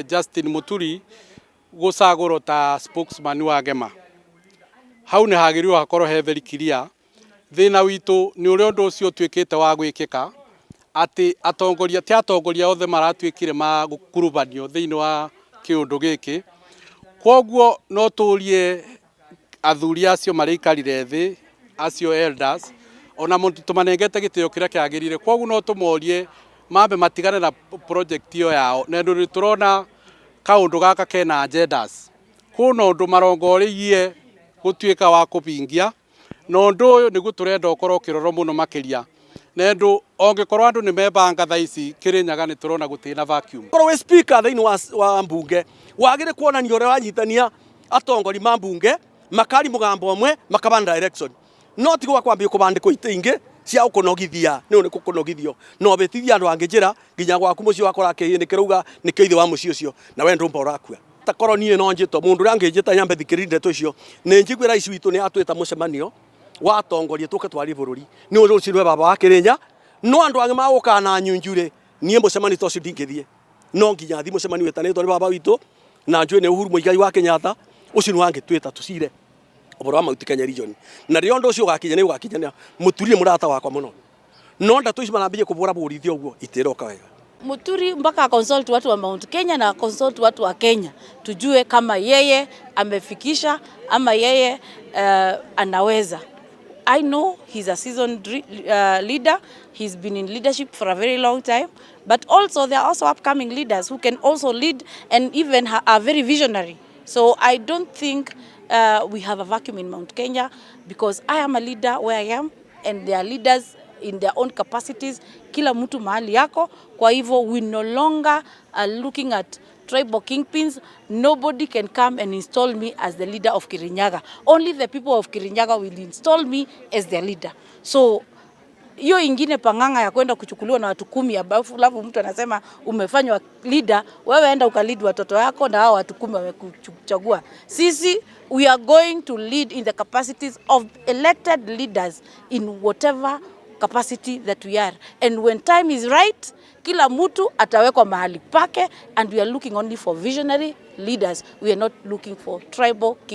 Justin Muturi gucagũrwo ta spokesman wa Gema. Hau nĩ hagĩrĩirwo hakorwo he very clear. Thĩna witũ nĩ ũrĩa ũndũ ũcio ũtuĩkĩte wa gwĩkĩka atĩ atongoria ti atongoria othe maratuĩkire ma gũkurubanio thĩinĩ wa kĩũndũ gĩkĩ. Kwoguo no tũrie athuri acio marĩikarire thĩ acio elders ona tũmanengete gĩtĩo kĩrĩa kĩagĩrĩire. Kwoguo no tũmorie mambe matigane na project ĩyo yao, na nĩ tũrona kaũndũ gaka kena agendas. Kuna ũndũ marongorĩirie gũtuĩka wa kũbingia, na ũndũ ũyũ nĩguo tũrenda ũkorwo ũkĩrorwo mũno makĩria. Na ũndũ ongĩkorwo andũ nĩ mebanga thaa ici Kĩrĩnyaga nĩ tũrona gũtirĩ na vacuum. Korwo wĩ speaker thĩinĩ wa mbunge wagĩrĩire kuonania ũrĩa wanyitania atongori ma mbunge makari mũgambo ũmwe makabanda election. No ti kwambia kũbandĩkwo itĩ ingĩ cia ũkũnogithia nĩ ũrĩkũ kũnogithio no betithia andũ angĩ njĩra nginya gwaku mũciĩ wakora kĩrauga nĩ kĩithe wa mũciĩ ũcio na we ndũmba ũrakua. Ta koroni no njĩto mũndũ ũrĩa angĩnjĩta nyambe thikĩrĩrie ndeto icio nĩ njigua rais witũ nĩ atwĩta mũcemanio wa atongoria tũke twari bũrũri nĩ ũndũ ũcio nĩ baba wa Kĩrĩnya. No andũ angĩ magũka na nyunjure niĩ mũcemanio ũcio ndingĩthiĩ. No nginya thi mũcemanio wetanĩtwo nĩ baba witũ na njũĩ nĩ Uhuru Mũigai wa Kenyatta ũcio nĩ wangĩtwĩta tũcire ũboro wa Mount Kenya region. Na rĩo ũndũ ũcio ũgakinya nĩ ũgakinya Mũturi mũrata wakwa mũno. No ndatũ ici marambia kũbũra bũrithia ũguo itĩroka wega. Muturi mpaka consult watu wa Mount Kenya na consult watu wa Kenya tujue kama yeye amefikisha ama yeye anaweza. I know he's a seasoned leader. He's been in leadership for a very long time. But also there are also upcoming leaders who can also lead and even are very visionary. So I don't think we have a vacuum in Mount Kenya because I am a leader where I am and there are leaders in their own capacities. Kila mtu mahali yako. Kwa hivyo we no longer are looking at tribal kingpins. Nobody can come and install me as the leader of Kirinyaga. Only the people of Kirinyaga will install me as their leader. So hiyo ingine panganga ya kwenda kuchukuliwa na watu 10 alafu mtu anasema umefanywa leader, wewe enda ukalead watoto yako na hao watu 10 wamekuchagua. Sisi we are going to lead in the capacities of elected leaders in whatever capacity that we are. And when time is right, kila mtu atawekwa mahali pake and we are looking only for visionary leaders. We are not looking for tribal king.